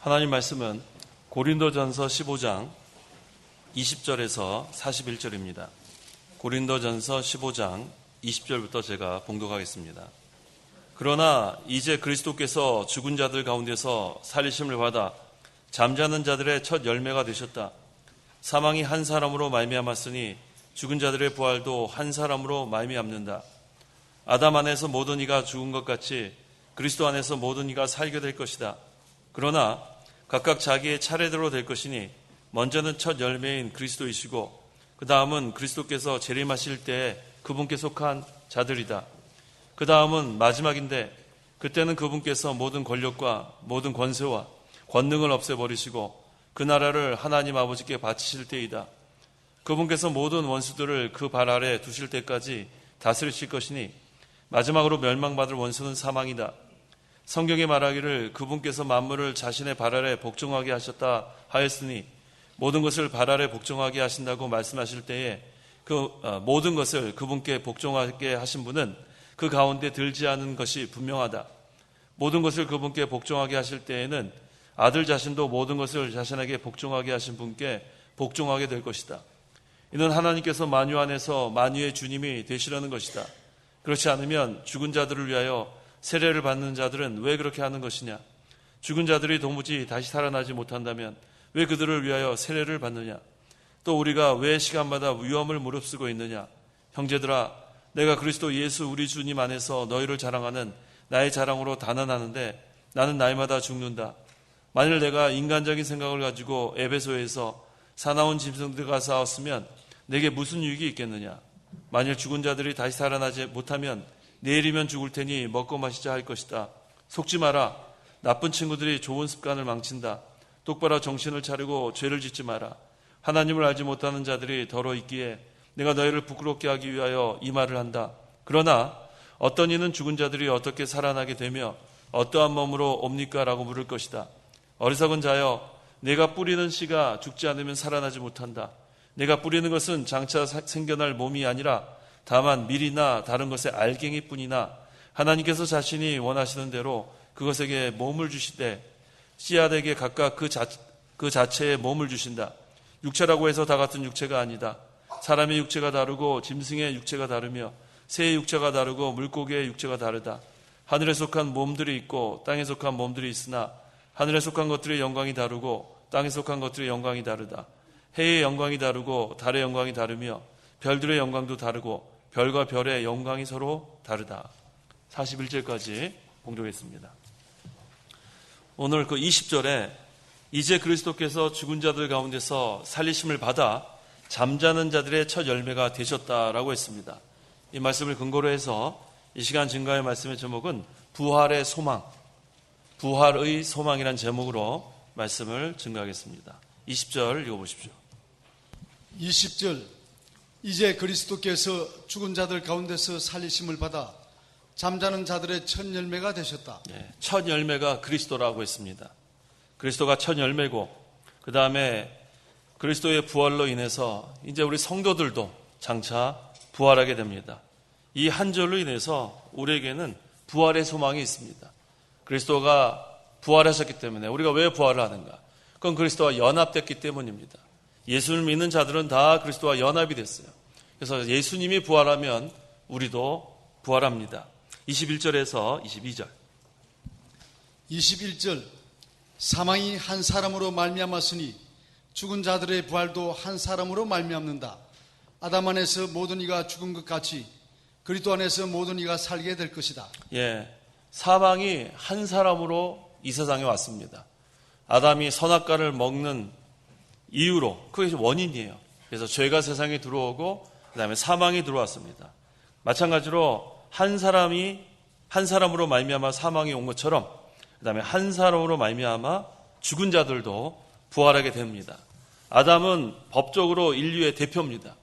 하나님 말씀은 고린도전서 15장 20절에서 41절입니다. 고린도전서 15장 20절부터 제가 봉독하겠습니다. 그러나 이제 그리스도께서 죽은 자들 가운데서 살리심을 받아 잠자는 자들의 첫 열매가 되셨다. 사망이 한 사람으로 말미암았으니 죽은 자들의 부활도 한 사람으로 말미암는다. 아담 안에서 모든 이가 죽은 것 같이 그리스도 안에서 모든 이가 살게 될 것이다. 그러나 각각 자기의 차례대로 될 것이니 먼저는 첫 열매인 그리스도이시고 그 다음은 그리스도께서 재림하실 때에 그분께 속한 자들이다. 그 다음은 마지막인데 그때는 그분께서 모든 권력과 모든 권세와 권능을 없애버리시고 그 나라를 하나님 아버지께 바치실 때이다. 그분께서 모든 원수들을 그 발 아래 두실 때까지 다스리실 것이니 마지막으로 멸망받을 원수는 사망이다. 성경에 말하기를 그분께서 만물을 자신의 발 아래 복종하게 하셨다 하였으니 모든 것을 발 아래 복종하게 하신다고 말씀하실 때에 모든 것을 그분께 복종하게 하신 분은 그 가운데 들지 않은 것이 분명하다. 모든 것을 그분께 복종하게 하실 때에는 아들 자신도 모든 것을 자신에게 복종하게 하신 분께 복종하게 될 것이다. 이는 하나님께서 만유 안에서 만유의 주님이 되시려는 것이다. 그렇지 않으면 죽은 자들을 위하여 세례를 받는 자들은 왜 그렇게 하는 것이냐? 죽은 자들이 도무지 다시 살아나지 못한다면 왜 그들을 위하여 세례를 받느냐? 또 우리가 왜 시간마다 위험을 무릅쓰고 있느냐? 형제들아, 내가 그리스도 예수 우리 주님 안에서 너희를 자랑하는 나의 자랑으로 단언하는데 나는 날마다 죽는다. 만일 내가 인간적인 생각을 가지고 에베소에서 사나운 짐승들과 싸웠으면 내게 무슨 유익이 있겠느냐? 만일 죽은 자들이 다시 살아나지 못하면 내일이면 죽을 테니 먹고 마시자 할 것이다. 속지 마라. 나쁜 친구들이 좋은 습관을 망친다. 똑바로 정신을 차리고 죄를 짓지 마라. 하나님을 알지 못하는 자들이 더러 있기에 내가 너희를 부끄럽게 하기 위하여 이 말을 한다. 그러나 어떤 이는 죽은 자들이 어떻게 살아나게 되며 어떠한 몸으로 옵니까? 라고 물을 것이다. 어리석은 자여, 내가 뿌리는 씨가 죽지 않으면 살아나지 못한다. 내가 뿌리는 것은 장차 생겨날 몸이 아니라 다만 밀이나 다른 것의 알갱이뿐이나 하나님께서 자신이 원하시는 대로 그것에게 몸을 주시되 씨앗에게 각각 그 자체의 몸을 주신다. 육체라고 해서 다 같은 육체가 아니다. 사람의 육체가 다르고 짐승의 육체가 다르며 새의 육체가 다르고 물고기의 육체가 다르다. 하늘에 속한 몸들이 있고 땅에 속한 몸들이 있으나 하늘에 속한 것들의 영광이 다르고 땅에 속한 것들의 영광이 다르다. 해의 영광이 다르고 달의 영광이 다르며 별들의 영광도 다르고 별과 별의 영광이 서로 다르다. 41절까지 봉독했습니다. 오늘 그 20절에 이제 그리스도께서 죽은 자들 가운데서 살리심을 받아 잠자는 자들의 첫 열매가 되셨다라고 했습니다. 이 말씀을 근거로 해서 이 시간 증거의 말씀의 제목은 부활의 소망, 부활의 소망이라는 제목으로 말씀을 증거하겠습니다. 20절 읽어보십시오. 20절 이제 그리스도께서 죽은 자들 가운데서 살리심을 받아 잠자는 자들의 첫 열매가 되셨다. 첫 열매가 그리스도라고 했습니다. 그리스도가 첫 열매고 그 다음에 그리스도의 부활로 인해서 이제 우리 성도들도 장차 부활하게 됩니다. 이 한 절로 인해서 우리에게는 부활의 소망이 있습니다. 그리스도가 부활하셨기 때문에 우리가 왜 부활을 하는가? 그건 그리스도와 연합됐기 때문입니다. 예수를 믿는 자들은 다 그리스도와 연합이 됐어요. 그래서 예수님이 부활하면 우리도 부활합니다. 21절에서 22절. 21절 사망이 한 사람으로 말미암았으니 죽은 자들의 부활도 한 사람으로 말미암는다. 아담 안에서 모든 이가 죽은 것 같이 그리스도 안에서 모든 이가 살게 될 것이다. 사망이 한 사람으로 이 세상에 왔습니다. 아담이 선악과를 먹는 이유로 그게 원인이에요. 그래서 죄가 세상에 들어오고 그 다음에 사망이 들어왔습니다. 마찬가지로 한 사람으로 말미암아 사망이 온 것처럼 그 다음에 한 사람으로 말미암아 죽은 자들도 부활하게 됩니다. 아담은 법적으로 인류의 대표입니다.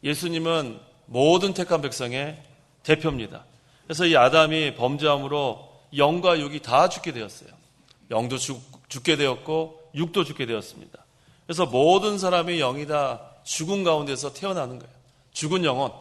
예수님은 모든 택한 백성의 대표입니다. 그래서 이 아담이 범죄함으로 영과 육이 다 죽게 되었어요. 영도 죽게 되었고 육도 죽게 되었습니다. 그래서 모든 사람의 영이 다 죽음 가운데서 태어나는 거예요. 죽은 영혼.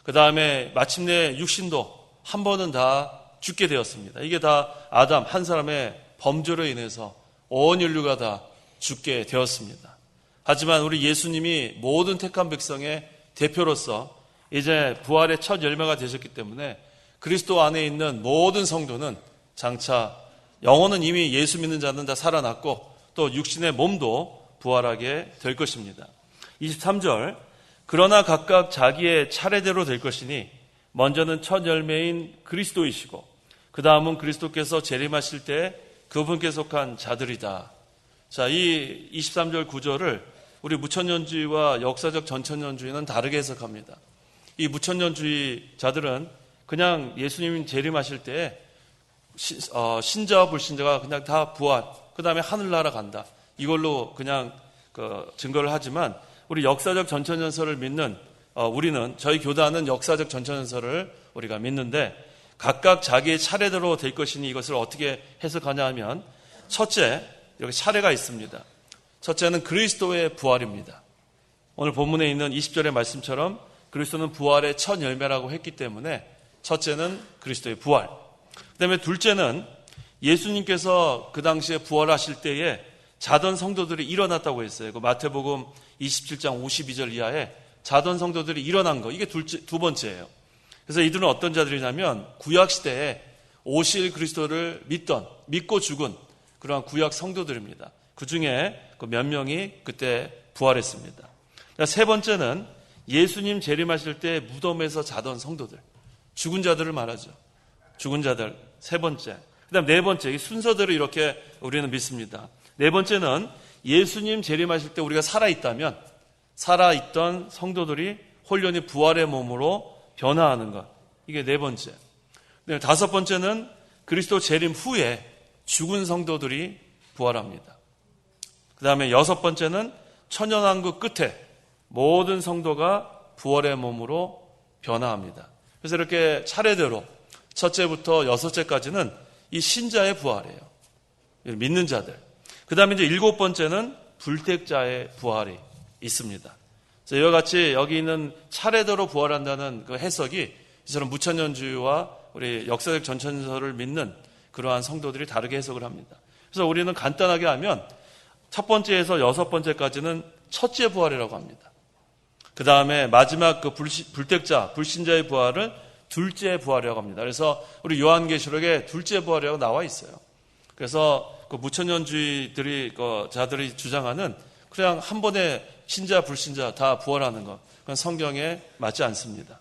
그 다음에 마침내 육신도 한 번은 다 죽게 되었습니다. 이게 다 아담 한 사람의 범죄로 인해서 온 인류가 다 죽게 되었습니다. 하지만 우리 예수님이 모든 택한 백성의 대표로서 이제 부활의 첫 열매가 되셨기 때문에 그리스도 안에 있는 모든 성도는 장차 영혼은 이미 예수 믿는 자는 다 살아났고 또 육신의 몸도 부활하게 될 것입니다. 23절, 그러나 각각 자기의 차례대로 될 것이니 먼저는 첫 열매인 그리스도이시고 그 다음은 그리스도께서 재림하실 때 그분께 속한 자들이다. 자, 이 23절 구절을 우리 무천년주의와 역사적 전천년주의는 다르게 해석합니다. 이 무천년주의자들은 그냥 예수님이 재림하실 때 신자와 불신자가 그냥 다 부활, 그 다음에 하늘나라 간다. 이걸로 그냥 증거를 하지만 우리 역사적 전천전설을 믿는 우리는, 저희 교단은 역사적 전천전설을 우리가 믿는데 각각 자기의 차례대로 될 것이니 이것을 어떻게 해석하냐 하면 첫째, 이렇게 차례가 있습니다. 첫째는 그리스도의 부활입니다. 오늘 본문에 있는 20절의 말씀처럼 그리스도는 부활의 첫 열매라고 했기 때문에 첫째는 그리스도의 부활. 그 다음에 둘째는 예수님께서 그 당시에 부활하실 때에 자던 성도들이 일어났다고 했어요. 그 마태복음 27장 52절 이하에 자던 성도들이 일어난 거, 이게 두 번째예요. 그래서 이들은 어떤 자들이냐면 구약시대에 오실 그리스도를 믿고 죽은 그러한 구약 성도들입니다. 그 중에 몇 명이 그때 부활했습니다. 세 번째는 예수님 재림하실 때 무덤에서 자던 성도들, 죽은 자들을 말하죠. 죽은 자들, 세 번째. 그 다음 네 번째, 이 순서대로 이렇게 우리는 믿습니다. 네 번째는 예수님 재림하실 때 우리가 살아있다면 살아있던 성도들이 홀연히 부활의 몸으로 변화하는 것, 이게 네 번째. 다섯 번째는 그리스도 재림 후에 죽은 성도들이 부활합니다. 그 다음에 여섯 번째는 천연왕국 끝에 모든 성도가 부활의 몸으로 변화합니다. 그래서 이렇게 차례대로 첫째부터 여섯째까지는 이 신자의 부활이에요. 믿는 자들. 그 다음에 이제 일곱 번째는 불택자의 부활이 있습니다. 그래서 이와 같이 여기 있는 차례대로 부활한다는 그 해석이 이처럼 무천년주의와 우리 역사적 전천설을 믿는 그러한 성도들이 다르게 해석을 합니다. 그래서 우리는 간단하게 하면 첫 번째에서 여섯 번째까지는 첫째 부활이라고 합니다. 그 다음에 마지막 그 불택자, 불신자의 부활을 둘째 부활이라고 합니다. 그래서 우리 요한계시록에 둘째 부활이라고 나와 있어요. 그래서 그 자들이 주장하는 그냥 한 번에 신자, 불신자 다 부활하는 것, 그건 성경에 맞지 않습니다.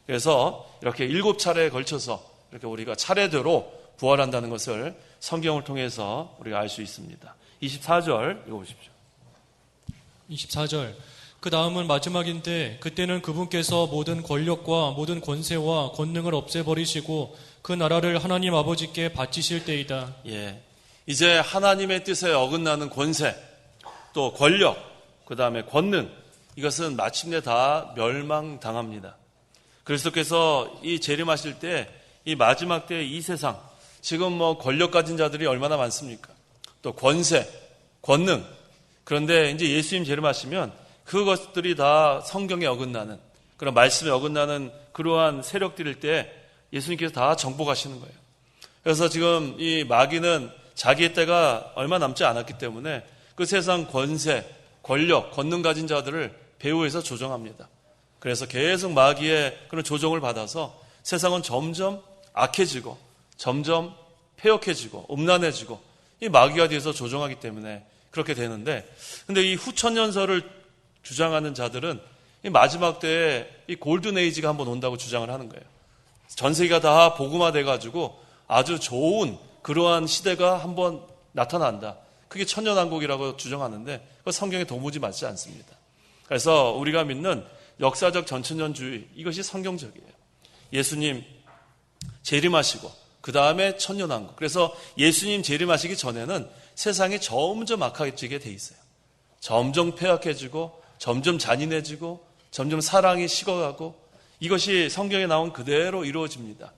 그래서 이렇게 7차례에 걸쳐서 이렇게 우리가 차례대로 부활한다는 것을 성경을 통해서 우리가 알 수 있습니다. 24절 읽어보십시오. 24절. 그 다음은 마지막인데 그때는 그분께서 모든 권력과 모든 권세와 권능을 없애버리시고 그 나라를 하나님 아버지께 바치실 때이다. 예, 이제 하나님의 뜻에 어긋나는 권세, 또 권력, 그 다음에 권능, 이것은 마침내 다 멸망당합니다. 그리스도께서 이 재림하실 때 이 마지막 때 이 세상, 지금 권력 가진 자들이 얼마나 많습니까? 또 권세, 권능. 그런데 이제 예수님 재림하시면 그것들이 다 성경에 어긋나는, 그런 말씀에 어긋나는 그러한 세력들일 때 예수님께서 다 정복하시는 거예요. 그래서 지금 이 마귀는 자기의 때가 얼마 남지 않았기 때문에 그 세상 권세, 권력, 권능 가진 자들을 배후에서 조정합니다. 그래서 계속 마귀의 그런 조정을 받아서 세상은 점점 악해지고 점점 폐역해지고 음란해지고 이 마귀가 뒤에서 조정하기 때문에 그렇게 되는데, 근데 이 후천년설을 주장하는 자들은 이 마지막 때에 이 골든 에이지가 한번 온다고 주장을 하는 거예요. 전 세계가 다 복음화 돼가지고 아주 좋은 그러한 시대가 한번 나타난다. 그게 천년왕국이라고 주장하는데 그 성경에 도무지 맞지 않습니다. 그래서 우리가 믿는 역사적 전천년주의, 이것이 성경적이에요. 예수님 재림하시고 그 다음에 천년왕국. 그래서 예수님 재림하시기 전에는 세상이 점점 악해지게 돼 있어요. 점점 폐악해지고 점점 잔인해지고 점점 사랑이 식어가고, 이것이 성경에 나온 그대로 이루어집니다.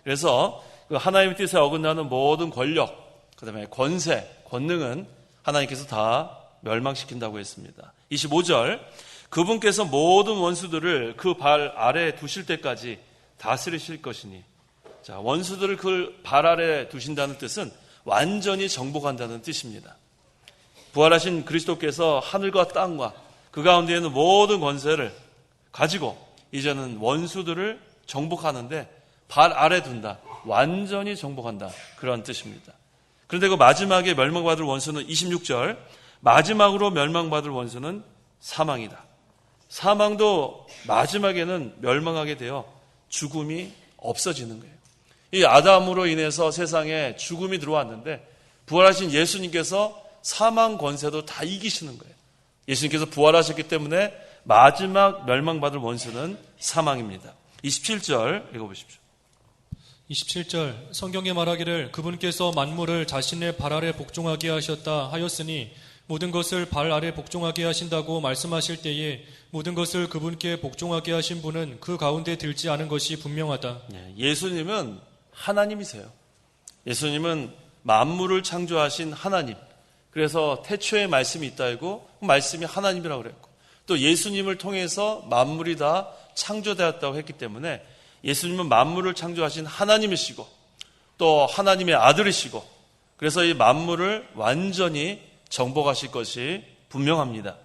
그래서 그 하나님의 뜻에 어긋나는 모든 권력, 그 다음에 권세, 권능은 하나님께서 다 멸망시킨다고 했습니다. 25절, 그분께서 모든 원수들을 그 발 아래에 두실 때까지 다스리실 것이니. 자, 원수들을 그 발 아래에 두신다는 뜻은 완전히 정복한다는 뜻입니다. 부활하신 그리스도께서 하늘과 땅과 그 가운데 있는 모든 권세를 가지고 이제는 원수들을 정복하는데 발 아래 둔다. 완전히 정복한다. 그런 뜻입니다. 그런데 그 마지막에 멸망받을 원수는 26절, 마지막으로 멸망받을 원수는 사망이다. 사망도 마지막에는 멸망하게 되어 죽음이 없어지는 거예요. 이 아담으로 인해서 세상에 죽음이 들어왔는데 부활하신 예수님께서 사망 권세도 다 이기시는 거예요. 예수님께서 부활하셨기 때문에 마지막 멸망받을 원수는 사망입니다. 27절 읽어보십시오. 27절 성경에 말하기를 그분께서 만물을 자신의 발 아래 복종하게 하셨다 하였으니 모든 것을 발 아래 복종하게 하신다고 말씀하실 때에 모든 것을 그분께 복종하게 하신 분은 그 가운데 들지 않은 것이 분명하다. 예수님은 하나님이세요. 예수님은 만물을 창조하신 하나님. 그래서 태초에 말씀이 있다 하고 그 말씀이 하나님이라고 그랬고 또 예수님을 통해서 만물이 다 창조되었다고 했기 때문에 예수님은 만물을 창조하신 하나님이시고 또 하나님의 아들이시고 그래서 이 만물을 완전히 정복하실 것이 분명합니다.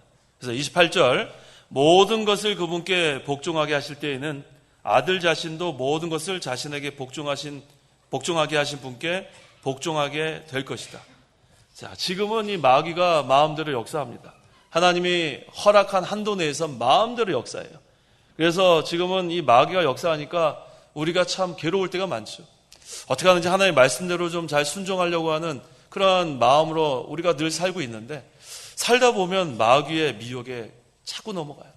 그래서 28절 모든 것을 그분께 복종하게 하실 때에는 아들 자신도 모든 것을 자신에게 복종하게 하신 분께 복종하게 될 것이다. 자, 지금은 이 마귀가 마음대로 역사합니다. 하나님이 허락한 한도 내에서 마음대로 역사해요. 그래서 지금은 이 마귀가 역사하니까 우리가 참 괴로울 때가 많죠. 어떻게 하는지 하나님의 말씀대로 좀 잘 순종하려고 하는 그런 마음으로 우리가 늘 살고 있는데 살다 보면 마귀의 미혹에 자꾸 넘어가요.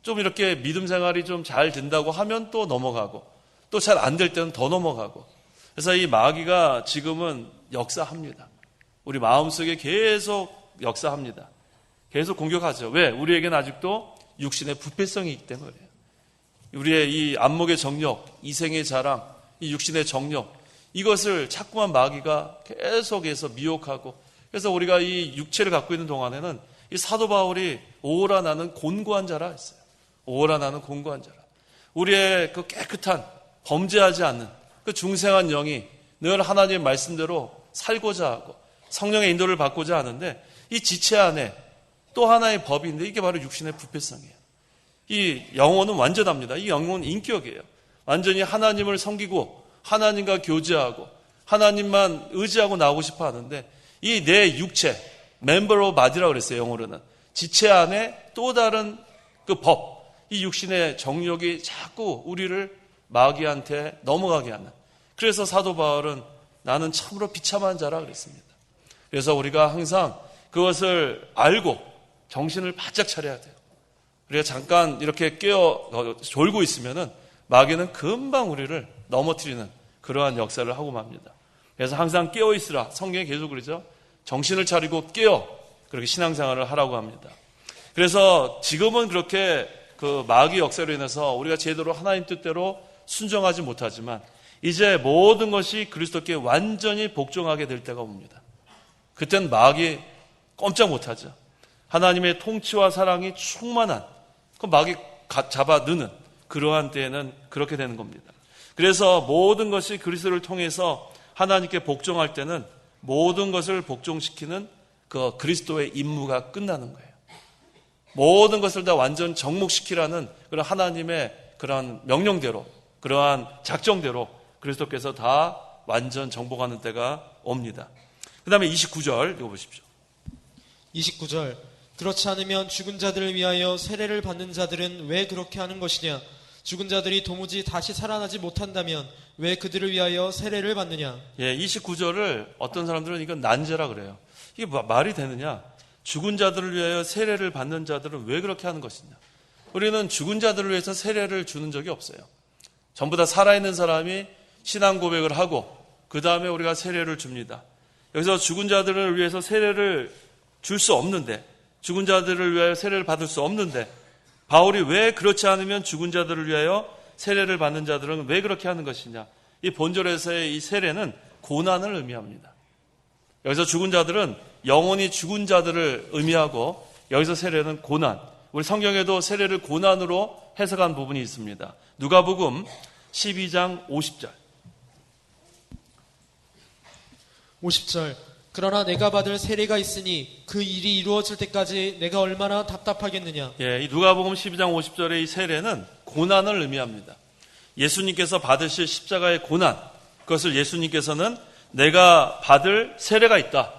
좀 이렇게 믿음 생활이 좀 잘 된다고 하면 또 넘어가고 또 잘 안 될 때는 더 넘어가고 그래서 이 마귀가 지금은 역사합니다. 우리 마음속에 계속 역사합니다. 계속 공격하죠. 왜? 우리에게는 아직도 육신의 부패성이 있기 때문에 그래요. 우리의 이 안목의 정욕, 이생의 자랑, 이 육신의 정욕 이것을 자꾸만 마귀가 계속해서 미혹하고 그래서 우리가 이 육체를 갖고 있는 동안에는 이 사도 바울이 오라 나는 곤고한 자라 했어요. 오라 나는 곤고한 자라. 우리의 그 깨끗한 범죄하지 않는 그 중생한 영이 늘 하나님의 말씀대로 살고자 하고 성령의 인도를 받고자 하는데 이 지체 안에 또 하나의 법이 있는데 이게 바로 육신의 부패성이에요. 이 영혼은 완전합니다. 이 영혼은 인격이에요. 완전히 하나님을 섬기고 하나님과 교제하고 하나님만 의지하고 나오고 싶어 하는데 이 내 육체, member of body라고 그랬어요. 영어로는. 지체 안에 또 다른 그 법, 이 육신의 정욕이 자꾸 우리를 마귀한테 넘어가게 하는. 그래서 사도 바울은 나는 참으로 비참한 자라 그랬습니다. 그래서 우리가 항상 그것을 알고 정신을 바짝 차려야 돼요. 우리가 잠깐 이렇게 졸고 있으면은 마귀는 금방 우리를 넘어뜨리는 그러한 역사를 하고 맙니다. 그래서 항상 깨어 있으라. 성경에 계속 그러죠. 정신을 차리고 깨어 그렇게 신앙생활을 하라고 합니다. 그래서 지금은 그렇게 그 마귀 역사로 인해서 우리가 제대로 하나님 뜻대로 순종하지 못하지만 이제 모든 것이 그리스도께 완전히 복종하게 될 때가 옵니다. 그때는 마귀 꼼짝 못하죠. 하나님의 통치와 사랑이 충만한 그 마귀 잡아 넣는 그러한 때에는 그렇게 되는 겁니다. 그래서 모든 것이 그리스도를 통해서 하나님께 복종할 때는 모든 것을 복종시키는 그 그리스도의 임무가 끝나는 거예요. 모든 것을 다 완전 정복시키라는 그런 하나님의 그런 명령대로 그러한 작정대로 그리스도께서 다 완전 정복하는 때가 옵니다. 그 다음에 29절 읽어보십시오. 29절 그렇지 않으면 죽은 자들을 위하여 세례를 받는 자들은 왜 그렇게 하는 것이냐? 죽은 자들이 도무지 다시 살아나지 못한다면 왜 그들을 위하여 세례를 받느냐? 29절을 어떤 사람들은 이건 난제라 그래요. 이게 말이 되느냐? 죽은 자들을 위하여 세례를 받는 자들은 왜 그렇게 하는 것이냐? 우리는 죽은 자들을 위해서 세례를 주는 적이 없어요. 전부 다 살아있는 사람이 신앙 고백을 하고 그 다음에 우리가 세례를 줍니다. 여기서 죽은 자들을 위해서 세례를 줄 수 없는데 죽은 자들을 위하여 세례를 받을 수 없는데 바울이 왜 그렇지 않으면 죽은 자들을 위하여 세례를 받는 자들은 왜 그렇게 하는 것이냐? 이 본절에서의 이 세례는 고난을 의미합니다. 여기서 죽은 자들은 영원히 죽은 자들을 의미하고 여기서 세례는 고난. 우리 성경에도 세례를 고난으로 해석한 부분이 있습니다. 누가복음 12장 50절. 50절. 그러나 내가 받을 세례가 있으니 그 일이 이루어질 때까지 내가 얼마나 답답하겠느냐. 예, 이 누가복음 12장 50절의 이 세례는 고난을 의미합니다. 예수님께서 받으실 십자가의 고난, 그것을 예수님께서는 내가 받을 세례가 있다.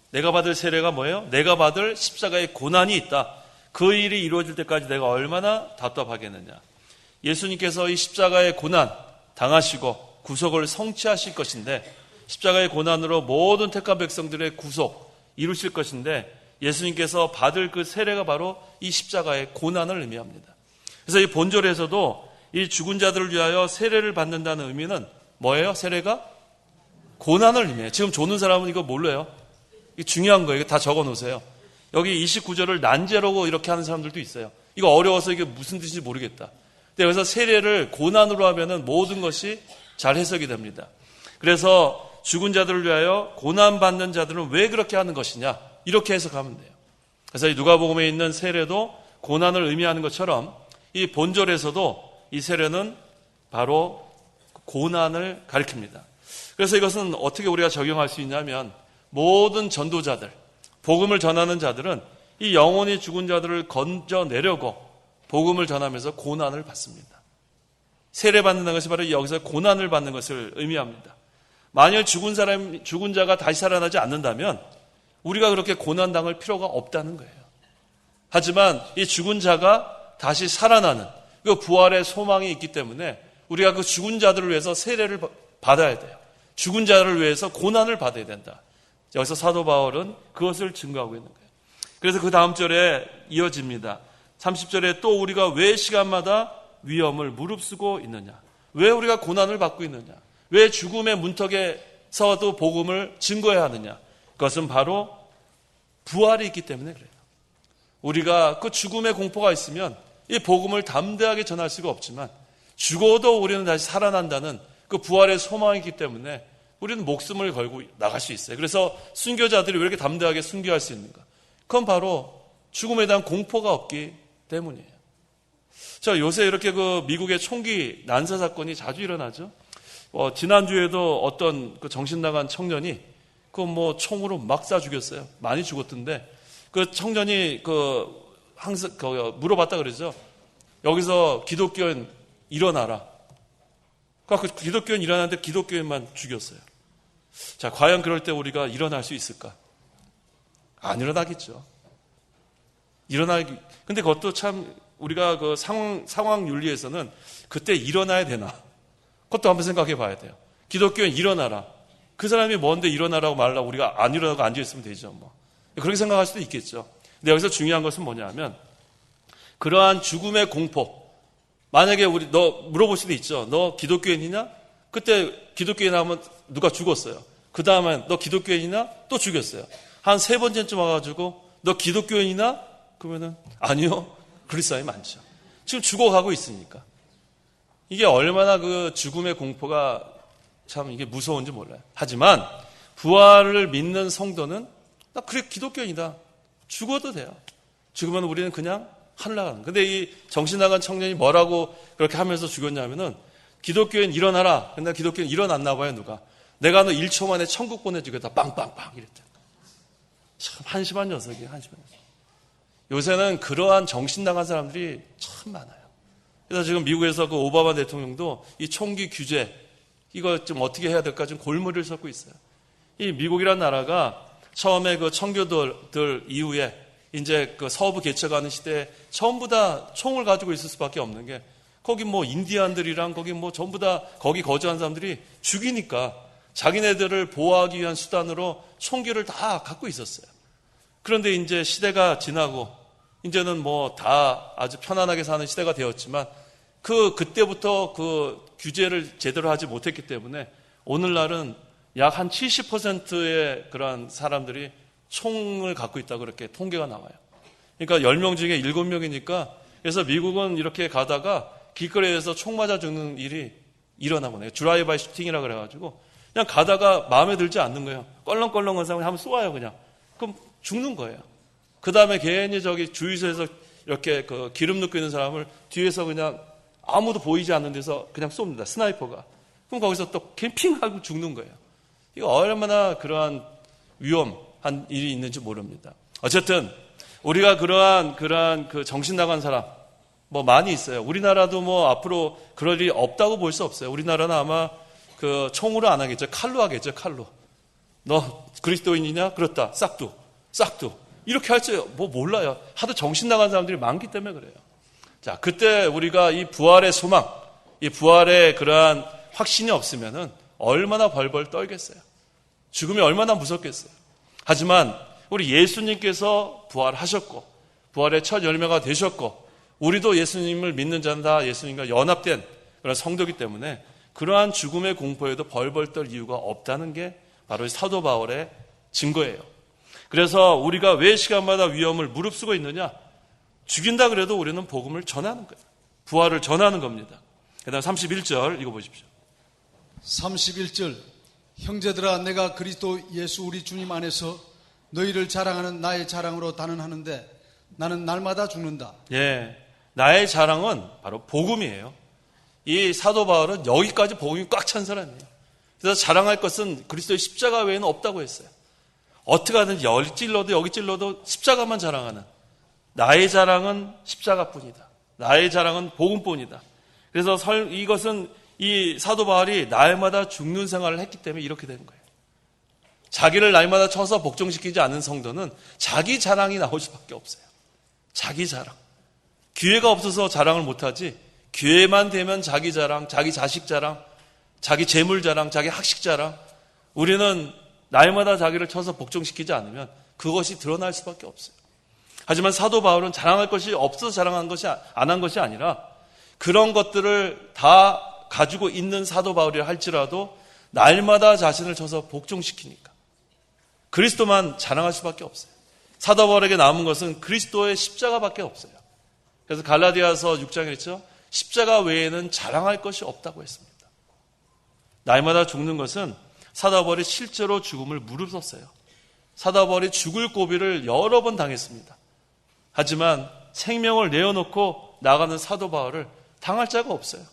내가 받을 세례가 뭐예요? 내가 받을 십자가의 고난이 있다. 그 일이 이루어질 때까지 내가 얼마나 답답하겠느냐. 예수님께서 이 십자가의 고난 당하시고 구속을 성취하실 것인데, 십자가의 고난으로 모든 택한 백성들의 구속 이루실 것인데, 예수님께서 받을 그 세례가 바로 이 십자가의 고난을 의미합니다. 그래서 이 본절에서도 이 죽은 자들을 위하여 세례를 받는다는 의미는 뭐예요? 세례가 고난을 의미해요. 지금 조는 사람은 이거 몰라요. 이게 중요한 거예요. 이거 다 적어 놓으세요. 여기 29절을 난제라고 이렇게 하는 사람들도 있어요. 이거 어려워서 이게 무슨 뜻인지 모르겠다. 근데 여기서 세례를 고난으로 하면은 모든 것이 잘 해석이 됩니다. 그래서 죽은 자들을 위하여 고난받는 자들은 왜 그렇게 하는 것이냐, 이렇게 해석하면 돼요. 그래서 이 누가복음에 있는 세례도 고난을 의미하는 것처럼 이 본절에서도 이 세례는 바로 고난을 가리킵니다. 그래서 이것은 어떻게 우리가 적용할 수 있냐면, 모든 전도자들, 복음을 전하는 자들은 이 영혼이 죽은 자들을 건져내려고 복음을 전하면서 고난을 받습니다. 세례받는 것이 바로 여기서 고난을 받는 것을 의미합니다. 만일 죽은 자가 다시 살아나지 않는다면 우리가 그렇게 고난당할 필요가 없다는 거예요. 하지만 이 죽은 자가 다시 살아나는 그 부활의 소망이 있기 때문에 우리가 그 죽은 자들을 위해서 세례를 받아야 돼요. 죽은 자를 위해서 고난을 받아야 된다. 여기서 사도 바울은 그것을 증거하고 있는 거예요. 그래서 그 다음 절에 이어집니다. 30절에 또 우리가 왜 시간마다 위험을 무릅쓰고 있느냐? 왜 우리가 고난을 받고 있느냐? 왜 죽음의 문턱에서도 복음을 증거해야 하느냐? 그것은 바로 부활이 있기 때문에 그래요. 우리가 그 죽음의 공포가 있으면 이 복음을 담대하게 전할 수가 없지만, 죽어도 우리는 다시 살아난다는 그 부활의 소망이 있기 때문에 우리는 목숨을 걸고 나갈 수 있어요. 그래서 순교자들이 왜 이렇게 담대하게 순교할 수 있는가? 그건 바로 죽음에 대한 공포가 없기 때문이에요. 자, 요새 이렇게 그 미국의 총기 난사 사건이 자주 일어나죠. 지난주에도 어떤 그 정신 나간 청년이 그 뭐 총으로 막 쏴 죽였어요. 많이 죽었던데, 그 청년이 항상 물어봤다 그러죠. 여기서 기독교인 일어나라. 그 기독교인 일어나는데 기독교인만 죽였어요. 자, 과연 그럴 때 우리가 일어날 수 있을까? 안 일어나겠죠. 근데 그것도 참 우리가 그 상황 윤리에서는 그때 일어나야 되나? 그것도 한번 생각해 봐야 돼요. 기독교인 일어나라. 그 사람이 뭔데 일어나라고 말하고 우리가 안 일어나고 앉아있으면 되죠. 뭐. 그렇게 생각할 수도 있겠죠. 근데 여기서 중요한 것은 뭐냐면, 그러한 죽음의 공포. 만약에 너 물어볼 수도 있죠. 너 기독교인이냐? 그때 기독교인 하면 누가 죽었어요. 그 다음엔 너 기독교인이냐? 또 죽였어요. 한 3번째쯤 와가지고 너 기독교인이냐? 그러면은 아니요. 그리스도인이 많죠. 지금 죽어가고 있으니까. 이게 얼마나 그 죽음의 공포가 참 이게 무서운지 몰라요. 하지만 부활을 믿는 성도는 나 그래 기독교인이다. 죽어도 돼요. 죽으면 우리는 그냥 하늘 나가는. 근데 이 정신 나간 청년이 뭐라고 그렇게 하면서 죽였냐면은, 기독교인 일어나라. 근데 기독교인 일어났나 봐요, 누가. 내가 너 1초 만에 천국 보내주겠다. 빵빵빵 이랬대. 참 한심한 녀석이에요, 한심한 녀석. 요새는 그러한 정신 나간 사람들이 참 많아요. 그래서 지금 미국에서 그 오바마 대통령도 이 총기 규제, 이거 좀 어떻게 해야 될까 좀 골머리를 섞고 있어요. 이 미국이라는 나라가 처음에 그 청교도들 이후에 이제 그 서부 개척하는 시대에 전부 다 총을 가지고 있을 수밖에 없는 게, 거기 뭐 인디안들이랑 거기 뭐 전부 다 거기 거주한 사람들이 죽이니까 자기네들을 보호하기 위한 수단으로 총기를 다 갖고 있었어요. 그런데 이제 시대가 지나고 이제는 뭐 다 아주 편안하게 사는 시대가 되었지만, 그때부터 그 규제를 제대로 하지 못했기 때문에 오늘날은 약 한 70%의 그런 사람들이 총을 갖고 있다고 그렇게 통계가 나와요. 그러니까 10명 중에 7명이니까, 그래서 미국은 이렇게 가다가 길거리에서 총 맞아 죽는 일이 일어나고 해요. 드라이바이 슈팅이라 그래가지고 그냥 가다가 마음에 들지 않는 거예요. 껄렁껄렁한 사람이 한번 쏘아요, 그냥. 그럼 죽는 거예요. 그 다음에 괜히 저기 주유소에서 이렇게 그 기름 넣고 있는 사람을 뒤에서 그냥 아무도 보이지 않는 데서 그냥 쏩니다. 스나이퍼가. 그럼 거기서 또 캠핑하고 죽는 거예요. 이거 얼마나 그러한 위험한 일이 있는지 모릅니다. 어쨌든 우리가 그러한 그 정신 나간 사람 뭐 많이 있어요. 우리나라도 뭐 앞으로 그럴 일이 없다고 볼 수 없어요. 우리나라는 아마 그 총으로 안 하겠죠. 칼로 하겠죠. 칼로. 너 그리스도인이냐? 그렇다. 싹두. 이렇게 할 줄 뭐 몰라요. 하도 정신 나간 사람들이 많기 때문에 그래요. 자, 그때 우리가 이 부활의 소망, 이 부활의 그러한 확신이 없으면은 얼마나 벌벌 떨겠어요. 죽음이 얼마나 무섭겠어요. 하지만 우리 예수님께서 부활하셨고 부활의 첫 열매가 되셨고 우리도 예수님을 믿는 자는 다 예수님과 연합된 그런 성도이기 때문에 그러한 죽음의 공포에도 벌벌 떨 이유가 없다는 게 바로 사도 바울의 증거예요. 그래서 우리가 왜 시간마다 위험을 무릅쓰고 있느냐? 죽인다 그래도 우리는 복음을 전하는 거예요. 부활을 전하는 겁니다. 그 다음 31절 읽어보십시오. 31절 형제들아 내가 그리스도 예수 우리 주님 안에서 너희를 자랑하는 나의 자랑으로 단언하는데 나는 날마다 죽는다. 예, 나의 자랑은 바로 복음이에요. 이 사도 바울은 여기까지 복음이 꽉 찬 사람이에요. 그래서 자랑할 것은 그리스도의 십자가 외에는 없다고 했어요. 어떻게 하든지 여기 찔러도 십자가만 자랑하는 나의 자랑은 십자가뿐이다. 나의 자랑은 복음뿐이다. 그래서 이것은 이 사도 바울이 날마다 죽는 생활을 했기 때문에 이렇게 되는 거예요. 자기를 날마다 쳐서 복종시키지 않는 성도는 자기 자랑이 나올 수밖에 없어요. 자기 자랑. 기회가 없어서 자랑을 못하지 기회만 되면 자기 자랑, 자기 자식 자랑, 자기 재물 자랑, 자기 학식 자랑. 우리는 날마다 자기를 쳐서 복종시키지 않으면 그것이 드러날 수밖에 없어요. 하지만 사도 바울은 자랑할 것이 없어서 자랑한 것이 안 한 것이 아니라 그런 것들을 다 가지고 있는 사도 바울이라 할지라도 날마다 자신을 쳐서 복종시키니까 그리스도만 자랑할 수밖에 없어요. 사도 바울에게 남은 것은 그리스도의 십자가밖에 없어요. 그래서 갈라디아서 6장에 그랬죠. 십자가 외에는 자랑할 것이 없다고 했습니다. 날마다 죽는 것은 사도 바울이 실제로 죽음을 무릅썼어요. 사도 바울이 죽을 고비를 여러 번 당했습니다. 하지만 생명을 내어놓고 나가는 사도 바울을 당할 자가 없어요.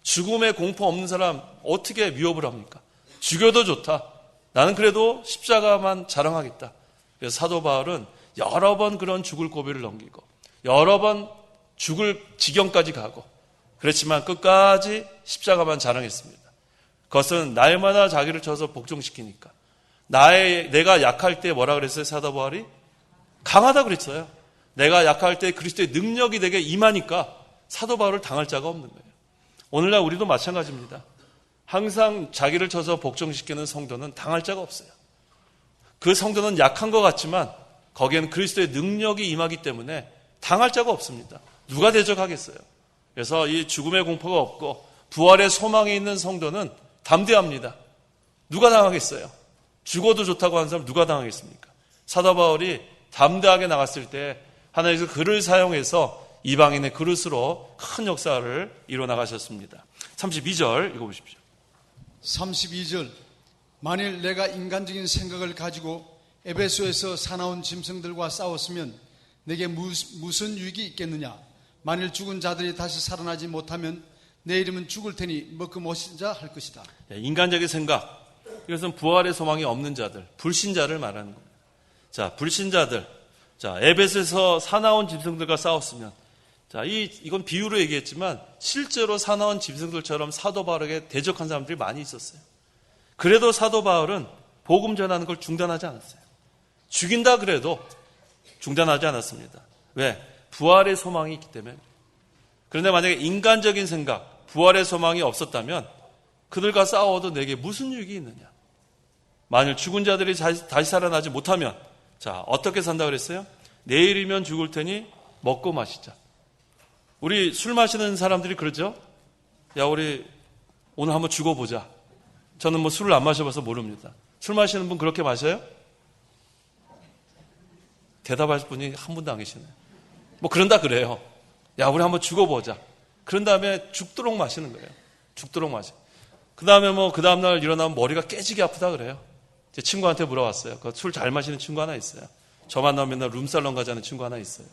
죽음의 공포 없는 사람 어떻게 위협을 합니까? 죽여도 좋다. 나는 그래도 십자가만 자랑하겠다. 그래서 사도 바울은 여러 번 그런 죽을 고비를 넘기고 여러 번 죽을 지경까지 가고 그렇지만 끝까지 십자가만 자랑했습니다. 그것은 날마다 자기를 쳐서 복종시키니까 내가 약할 때 뭐라 그랬어요? 사도 바울이 강하다 그랬어요. 내가 약할 때 그리스도의 능력이 내게 임하니까 사도 바울을 당할 자가 없는 거예요. 오늘날 우리도 마찬가지입니다. 항상 자기를 쳐서 복종시키는 성도는 당할 자가 없어요. 그 성도는 약한 것 같지만 거기에는 그리스도의 능력이 임하기 때문에 당할 자가 없습니다. 누가 대적하겠어요? 그래서 이 죽음의 공포가 없고 부활의 소망이 있는 성도는 담대합니다. 누가 당하겠어요? 죽어도 좋다고 하는 사람 누가 당하겠습니까? 사도 바울이 담대하게 나갔을 때 하나님께서 그를 사용해서 이방인의 그릇으로 큰 역사를 이뤄나가셨습니다. 32절 읽어보십시오. 32절 만일 내가 인간적인 생각을 가지고 에베소에서 사나운 짐승들과 싸웠으면 내게 무슨 유익이 있겠느냐? 만일 죽은 자들이 다시 살아나지 못하면 내 이름은 죽을 테니 먹고 못신자 할 것이다. 인간적인 생각, 이것은 부활의 소망이 없는 자들, 불신자를 말하는 겁니다. 자, 불신자들, 자 에베소에서 사나운 짐승들과 싸웠으면, 자 이건 비유로 얘기했지만 실제로 사나운 짐승들처럼 사도 바울에게 대적한 사람들이 많이 있었어요. 그래도 사도 바울은 복음 전하는 걸 중단하지 않았어요. 죽인다 그래도 중단하지 않았습니다. 왜? 부활의 소망이 있기 때문에. 그런데 만약에 인간적인 생각, 부활의 소망이 없었다면 그들과 싸워도 내게 무슨 유익이 있느냐? 만일 죽은 자들이 다시 살아나지 못하면 자 어떻게 산다 그랬어요? 내일이면 죽을 테니 먹고 마시자. 우리 술 마시는 사람들이 그러죠? 야 우리 오늘 한번 죽어보자. 저는 뭐 술을 안 마셔봐서 모릅니다. 술 마시는 분 그렇게 마셔요? 대답할 분이 한 분도 안 계시네요. 뭐 그런다 그래요. 야 우리 한번 죽어보자. 그런 다음에 죽도록 마시는 거예요. 죽도록 마시. 그 다음에 뭐 그 다음날 일어나면 머리가 깨지게 아프다 그래요. 제 친구한테 물어봤어요. 그 술 잘 마시는 친구 하나 있어요. 저만 나오면 맨날 룸살롱 가자는 친구 하나 있어요.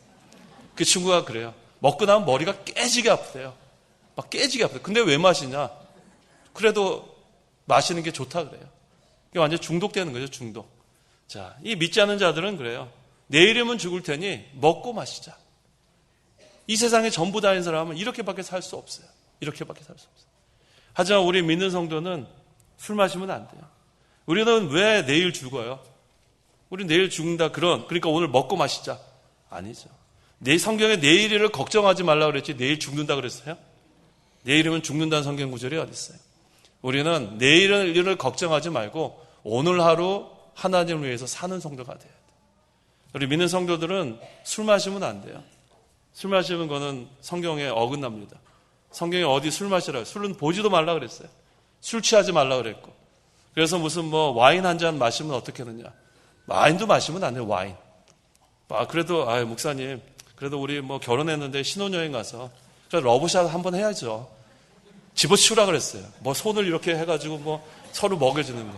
그 친구가 그래요. 먹고 나면 머리가 깨지게 아프대요. 막 깨지게 아프대요. 근데 왜 마시냐? 그래도 마시는 게 좋다 그래요. 이게 완전 중독되는 거죠, 중독. 자, 이 믿지 않는 자들은 그래요. 내일이면 죽을 테니 먹고 마시자. 이 세상에 전부 다인 사람은 이렇게밖에 살 수 없어요. 이렇게밖에 살 수 없어요. 하지만 우리 믿는 성도는 술 마시면 안 돼요. 우리는 왜 내일 죽어요? 우리 내일 죽는다 그러니까 오늘 먹고 마시자. 아니죠. 내 성경에 내일을 걱정하지 말라고 그랬지 내일 죽는다 그랬어요? 내일이면 죽는다는 성경 구절이 어디 있어요? 우리는 내일을 걱정하지 말고 오늘 하루 하나님을 위해서 사는 성도가 돼야 돼요. 우리 믿는 성도들은 술 마시면 안 돼요. 술 마시는 거는 성경에 어긋납니다. 성경에 어디 술 마시라고 술은 보지도 말라 그랬어요. 술 취하지 말라 그랬고. 그래서 무슨 뭐 와인 한 잔 마시면 어떻게 하느냐. 와인도 마시면 안 돼요. 와인. 그래도 목사님 그래도 우리 뭐 결혼했는데 신혼여행 가서 러브샷 한번 해야죠. 집어치우라 그랬어요. 뭐 손을 이렇게 해가지고 뭐 서로 먹여주는 거.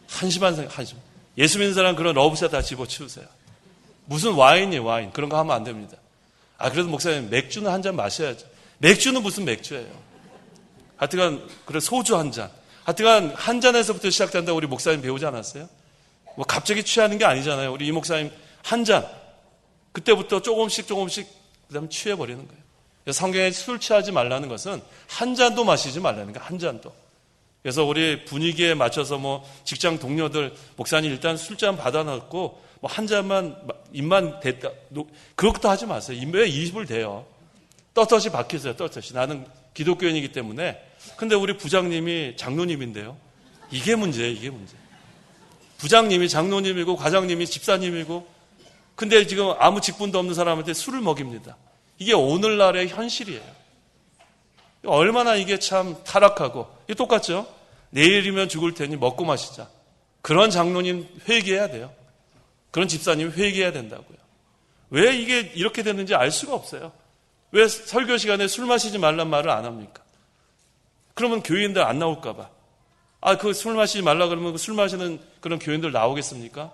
한심한 생각, 한심. 예수 믿는 사람 그런 러브샷 다 집어치우세요. 무슨 와인이에요, 와인. 그런 거 하면 안 됩니다. 그래도 목사님 맥주는 한 잔 마셔야죠. 맥주는 무슨 맥주예요. 하여튼간 그래 소주 한 잔. 하여튼간 한 잔에서부터 시작된다고 우리 목사님 배우지 않았어요? 뭐 갑자기 취하는 게 아니잖아요. 우리 이 목사님 한 잔. 그때부터 조금씩 그다음에 취해버리는 거예요. 성경에 술 취하지 말라는 것은 한 잔도 마시지 말라는 거예요. 한 잔도. 그래서 우리 분위기에 맞춰서 뭐 직장 동료들 목사님 일단 술잔 받아놓고 뭐 한 잔만 입만 댔다. 그것도 하지 마세요. 왜 입을 대요? 떳떳이 박히세요. 떳떳이. 나는 기독교인이기 때문에. 근데 우리 부장님이 장로님인데요. 이게 문제예요. 이게 문제. 부장님이 장로님이고 과장님이 집사님이고 근데 지금 아무 직분도 없는 사람한테 술을 먹입니다. 이게 오늘날의 현실이에요. 얼마나 이게 참 타락하고 이게 똑같죠? 내일이면 죽을 테니 먹고 마시자. 그런 장로님 회개해야 돼요. 그런 집사님 회개해야 된다고요. 왜 이게 이렇게 됐는지 알 수가 없어요. 왜 설교 시간에 술 마시지 말란 말을 안 합니까? 그러면 교인들 안 나올까 봐. 그 술 마시지 말라 그러면 술 마시는 그런 교인들 나오겠습니까?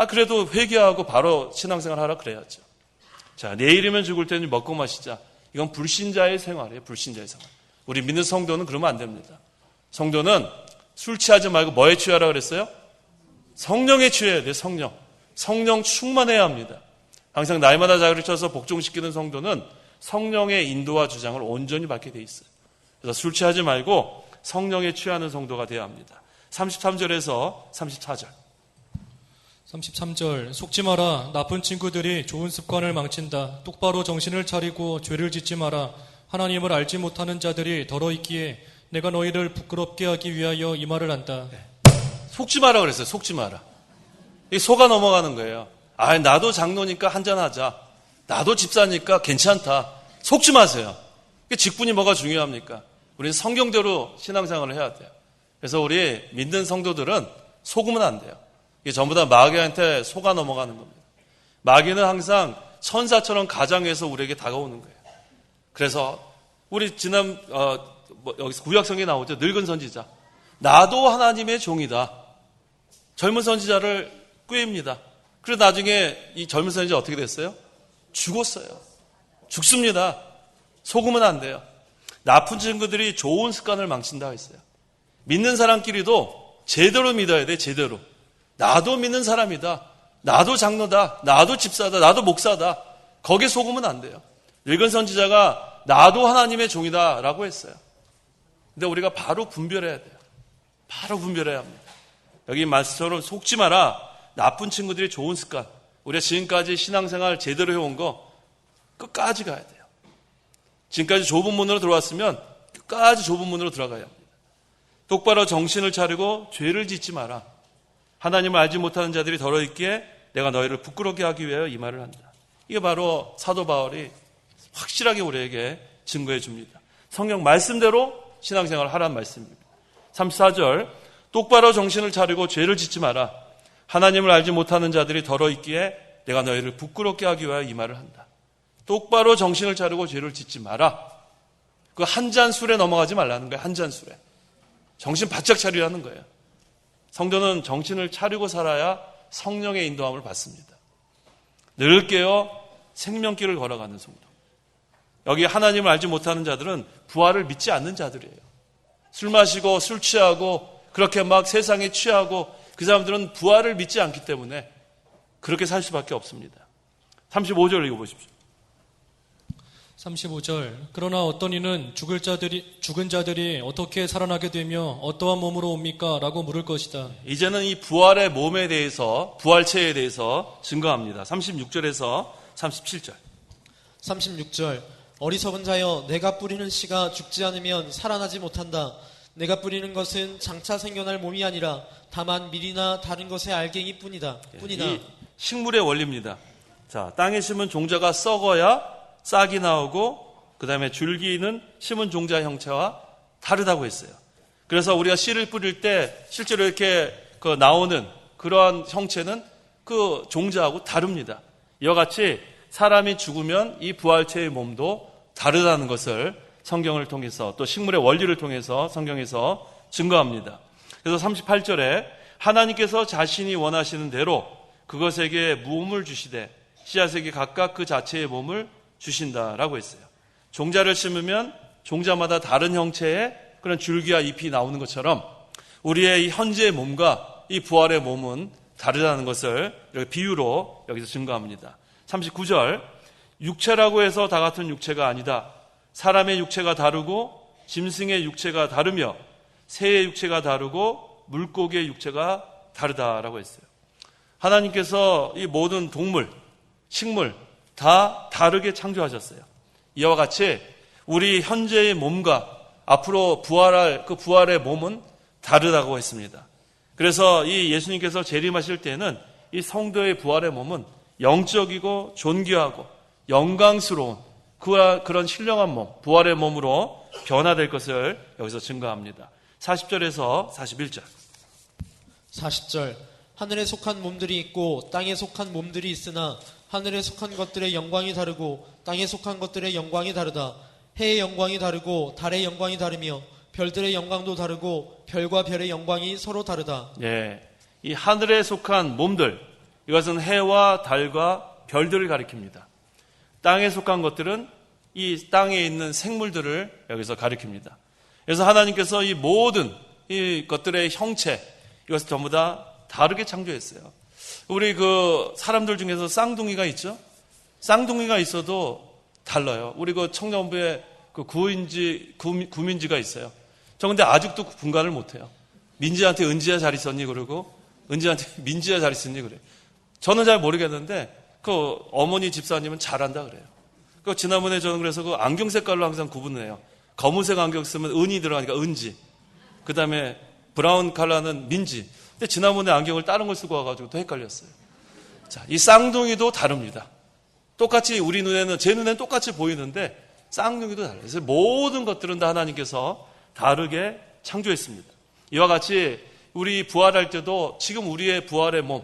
그래도 회개하고 바로 신앙생활 하라 그래야죠. 자, 내일이면 죽을 테니 먹고 마시자. 이건 불신자의 생활이에요. 불신자의 생활. 우리 믿는 성도는 그러면 안 됩니다. 성도는 술 취하지 말고 뭐에 취하라 그랬어요? 성령에 취해야 돼요. 성령. 성령 충만해야 합니다. 항상 날마다 자기를 쳐서 복종시키는 성도는 성령의 인도와 주장을 온전히 받게 돼 있어요. 그래서 술 취하지 말고 성령에 취하는 성도가 되어야 합니다. 33절에서 34절. 33절 속지 마라. 나쁜 친구들이 좋은 습관을 망친다. 똑바로 정신을 차리고 죄를 짓지 마라. 하나님을 알지 못하는 자들이 더러 있기에 내가 너희를 부끄럽게 하기 위하여 이 말을 한다. 속지 마라 그랬어요. 속지 마라. 이 속아 넘어가는 거예요. 나도 장로니까 한잔하자. 나도 집사니까 괜찮다. 속지 마세요. 직분이 뭐가 중요합니까? 우리는 성경대로 신앙생활을 해야 돼요. 그래서 우리 믿는 성도들은 속으면 안 돼요. 이게 전부 다 마귀한테 속아 넘어가는 겁니다. 마귀는 항상 천사처럼 가장해서 우리에게 다가오는 거예요. 그래서 우리 지난 여기서 구약성경에 나오죠. 늙은 선지자. 나도 하나님의 종이다. 젊은 선지자를 꾀입니다. 그래서 나중에 이 젊은 선지자 어떻게 됐어요? 죽었어요. 죽습니다. 속으면 안 돼요. 나쁜 친구들이 좋은 습관을 망친다 했어요. 믿는 사람끼리도 제대로 믿어야 돼. 제대로. 나도 믿는 사람이다. 나도 장로다. 나도 집사다. 나도 목사다. 거기에 속으면 안 돼요. 늙은 선지자가 나도 하나님의 종이다 라고 했어요. 근데 우리가 바로 분별해야 돼요. 바로 분별해야 합니다. 여기 말씀처럼 속지 마라. 나쁜 친구들이 좋은 습관. 우리가 지금까지 신앙생활 제대로 해온 거 끝까지 가야 돼요. 지금까지 좁은 문으로 들어왔으면 끝까지 좁은 문으로 들어가야 합니다. 똑바로 정신을 차리고 죄를 짓지 마라. 하나님을 알지 못하는 자들이 더러 있기에 내가 너희를 부끄럽게 하기 위하여 이 말을 한다. 이게 바로 사도 바울이 확실하게 우리에게 증거해 줍니다. 성경 말씀대로 신앙생활을 하라는 말씀입니다. 34절 똑바로 정신을 차리고 죄를 짓지 마라. 하나님을 알지 못하는 자들이 더러 있기에 내가 너희를 부끄럽게 하기 위하여 이 말을 한다. 똑바로 정신을 차리고 죄를 짓지 마라. 그 한 잔 술에 넘어가지 말라는 거예요. 한 잔 술에. 정신 바짝 차리라는 거예요. 성도는 정신을 차리고 살아야 성령의 인도함을 받습니다. 늘 깨어 생명길을 걸어가는 성도. 여기 하나님을 알지 못하는 자들은 부활을 믿지 않는 자들이에요. 술 마시고 술 취하고 그렇게 막 세상에 취하고 그 사람들은 부활을 믿지 않기 때문에 그렇게 살 수밖에 없습니다. 35절 읽어보십시오. 35절. 그러나 어떤 이는 죽은 자들이 어떻게 살아나게 되며 어떠한 몸으로 옵니까? 라고 물을 것이다. 이제는 이 부활의 몸에 대해서, 부활체에 대해서 증거합니다. 36절에서 37절. 36절. 어리석은 자여, 내가 뿌리는 씨가 죽지 않으면 살아나지 못한다. 내가 뿌리는 것은 장차 생겨날 몸이 아니라 다만 밀이나 다른 것의 알갱이 뿐이나. 이 식물의 원리입니다. 자, 땅에 심은 종자가 썩어야 싹이 나오고 그 다음에 줄기는 심은 종자 형체와 다르다고 했어요. 그래서 우리가 씨를 뿌릴 때 실제로 이렇게 나오는 그러한 형체는 그 종자하고 다릅니다. 이와 같이 사람이 죽으면 이 부활체의 몸도 다르다는 것을 성경을 통해서 또 식물의 원리를 통해서 성경에서 증거합니다. 그래서 38절에 하나님께서 자신이 원하시는 대로 그것에게 몸을 주시되 씨앗에게 각각 그 자체의 몸을 주신다라고 했어요. 종자를 심으면 종자마다 다른 형체의 그런 줄기와 잎이 나오는 것처럼 우리의 이 현재의 몸과 이 부활의 몸은 다르다는 것을 이렇게 비유로 여기서 증거합니다. 39절, 육체라고 해서 다 같은 육체가 아니다. 사람의 육체가 다르고 짐승의 육체가 다르며 새의 육체가 다르고 물고기의 육체가 다르다라고 했어요. 하나님께서 이 모든 동물, 식물 다 다르게 창조하셨어요. 이와 같이 우리 현재의 몸과 앞으로 부활할 그 부활의 몸은 다르다고 했습니다. 그래서 이 예수님께서 재림하실 때는 이 성도의 부활의 몸은 영적이고 존귀하고 영광스러운 그런 신령한 몸, 부활의 몸으로 변화될 것을 여기서 증거합니다. 40절에서 41절. 40절. 하늘에 속한 몸들이 있고 땅에 속한 몸들이 있으나 하늘에 속한 것들의 영광이 다르고 땅에 속한 것들의 영광이 다르다. 해의 영광이 다르고 달의 영광이 다르며 별들의 영광도 다르고 별과 별의 영광이 서로 다르다. 예, 이 하늘에 속한 몸들, 이것은 해와 달과 별들을 가리킵니다. 땅에 속한 것들은 이 땅에 있는 생물들을 여기서 가리킵니다. 그래서 하나님께서 이 모든 이 것들의 형체, 이것을 전부 다 다르게 창조했어요. 우리 그 사람들 중에서 쌍둥이가 있죠? 쌍둥이가 있어도 달라요. 우리 그 청년부에 그 구민지가 있어요. 저 근데 아직도 분간을 못해요. 민지한테 은지야 잘 있었니? 그러고 은지한테 민지야 잘 있었니? 그래. 저는 잘 모르겠는데 그 어머니 집사님은 잘한다 그래요. 그 지난번에 저는 그래서 그 안경 색깔로 항상 구분을 해요. 검은색 안경 쓰면 은이 들어가니까 은지. 그 다음에 브라운 컬러는 민지. 근데 지난번에 안경을 다른 걸 쓰고 와가지고 또 헷갈렸어요. 자, 이 쌍둥이도 다릅니다. 똑같이 우리 눈에는, 제 눈에는 똑같이 보이는데 쌍둥이도 달라요. 그래서 모든 것들은 다 하나님께서 다르게 창조했습니다. 이와 같이 우리 부활할 때도 지금 우리의 부활의 몸,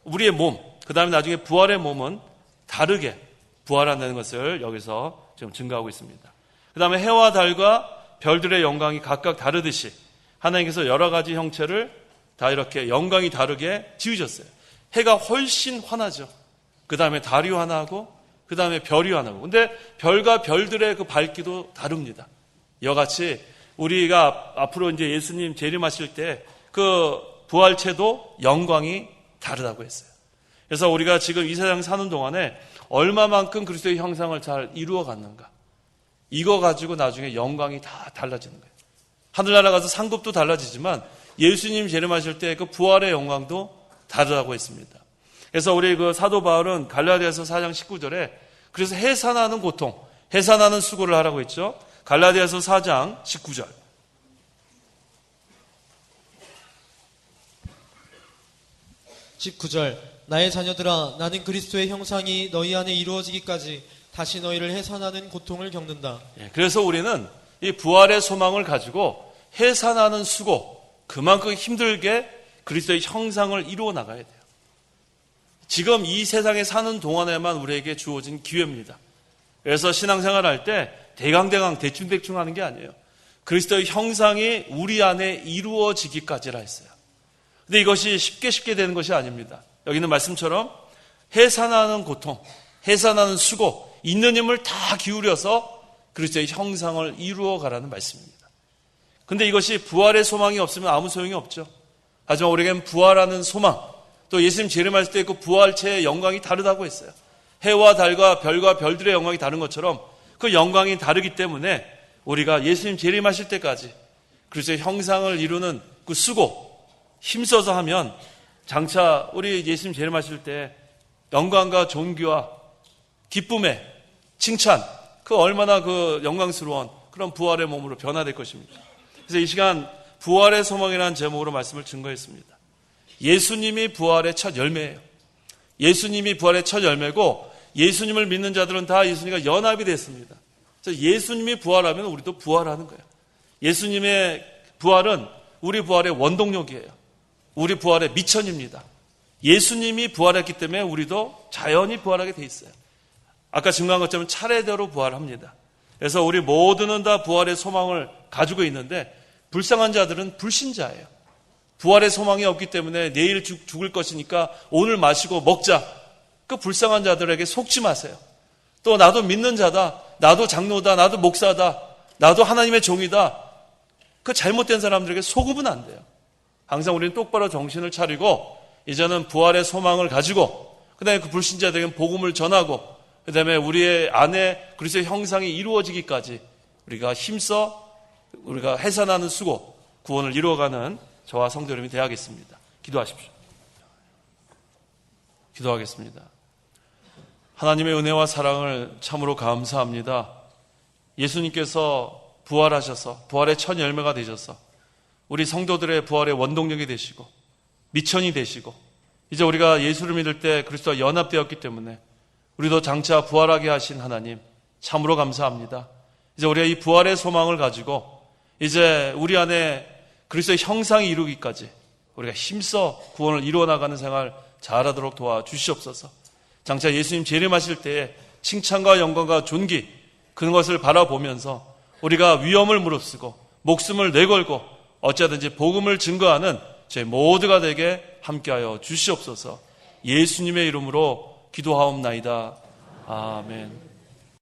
우리의 몸, 그 다음에 나중에 부활의 몸은 다르게 부활한다는 것을 여기서 지금 증거하고 있습니다. 그 다음에 해와 달과 별들의 영광이 각각 다르듯이 하나님께서 여러 가지 형체를 다 이렇게 영광이 다르게 지으셨어요. 해가 훨씬 환하죠. 그 다음에 달이 환하고 그 다음에 별이 환하고. 근데 별과 별들의 그 밝기도 다릅니다. 이와 같이 우리가 앞으로 이제 예수님 재림하실 때 그 부활체도 영광이 다르다고 했어요. 그래서 우리가 지금 이 세상 사는 동안에 얼마만큼 그리스도의 형상을 잘 이루어 갔는가. 이거 가지고 나중에 영광이 다 달라지는 거예요. 하늘나라 가서 상급도 달라지지만 예수님 재림하실 때 그 부활의 영광도 다르다고 했습니다. 그래서 우리 그 사도 바울은 갈라디아서 4장 19절에 그래서 해산하는 고통, 해산하는 수고를 하라고 했죠. 갈라디아서 4장 19절. 나의 자녀들아, 나는 그리스도의 형상이 너희 안에 이루어지기까지 다시 너희를 해산하는 고통을 겪는다. 그래서 우리는 이 부활의 소망을 가지고 해산하는 수고, 그만큼 힘들게 그리스도의 형상을 이루어 나가야 돼요. 지금 이 세상에 사는 동안에만 우리에게 주어진 기회입니다. 그래서 신앙생활 할 때 대강대강 대충대충 하는 게 아니에요. 그리스도의 형상이 우리 안에 이루어지기까지라 했어요. 근데 이것이 쉽게 되는 것이 아닙니다. 여기 있는 말씀처럼 해산하는 고통, 해산하는 수고, 있는 힘을 다 기울여서 그리스도의 형상을 이루어 가라는 말씀입니다. 근데 이것이 부활의 소망이 없으면 아무 소용이 없죠. 하지만 우리에겐 부활하는 소망, 또 예수님 재림하실 때 그 부활체의 영광이 다르다고 했어요. 해와 달과 별과 별들의 영광이 다른 것처럼 그 영광이 다르기 때문에 우리가 예수님 재림하실 때까지 그리스도의 형상을 이루는 그 수고, 힘써서 하면 장차 우리 예수님 재림하실 때 영광과 존귀와 기쁨의 칭찬, 그 얼마나 그 영광스러운 그런 부활의 몸으로 변화될 것입니다. 그래서 이 시간 부활의 소망이라는 제목으로 말씀을 증거했습니다. 예수님이 부활의 첫 열매예요. 예수님이 부활의 첫 열매고 예수님을 믿는 자들은 다 예수님과 연합이 됐습니다. 그래서 예수님이 부활하면 우리도 부활하는 거예요. 예수님의 부활은 우리 부활의 원동력이에요. 우리 부활의 미천입니다. 예수님이 부활했기 때문에 우리도 자연히 부활하게 돼 있어요. 아까 증거한 것처럼 차례대로 부활합니다. 그래서 우리 모두는 다 부활의 소망을 가지고 있는데 불쌍한 자들은 불신자예요. 부활의 소망이 없기 때문에 내일 죽을 것이니까 오늘 마시고 먹자. 그 불쌍한 자들에게 속지 마세요. 또 나도 믿는 자다. 나도 장로다. 나도 목사다. 나도 하나님의 종이다. 그 잘못된 사람들에게 속으면 안 돼요. 항상 우리는 똑바로 정신을 차리고 이제는 부활의 소망을 가지고 그다음에 그 불신자들에게 복음을 전하고 그다음에 우리의 안에 그리스도의 형상이 이루어지기까지 우리가 힘써 우리가 해산하는 수고 구원을 이루어가는 저와 성도 여러분이 되어야겠습니다. 기도하십시오. 기도하겠습니다. 하나님의 은혜와 사랑을 참으로 감사합니다. 예수님께서 부활하셔서 부활의 첫 열매가 되셔서 우리 성도들의 부활의 원동력이 되시고 미천이 되시고 이제 우리가 예수를 믿을 때 그리스도와 연합되었기 때문에 우리도 장차 부활하게 하신 하나님 참으로 감사합니다. 이제 우리가 이 부활의 소망을 가지고 이제 우리 안에 그리스도의 형상이 이루기까지 우리가 힘써 구원을 이루어나가는 생활 잘하도록 도와주시옵소서. 장차 예수님 재림하실 때에 칭찬과 영광과 존귀 그런 것을 바라보면서 우리가 위험을 무릅쓰고 목숨을 내걸고 어찌하든지 복음을 증거하는 저희 모두가 되게 함께하여 주시옵소서. 예수님의 이름으로 기도하옵나이다. 아멘.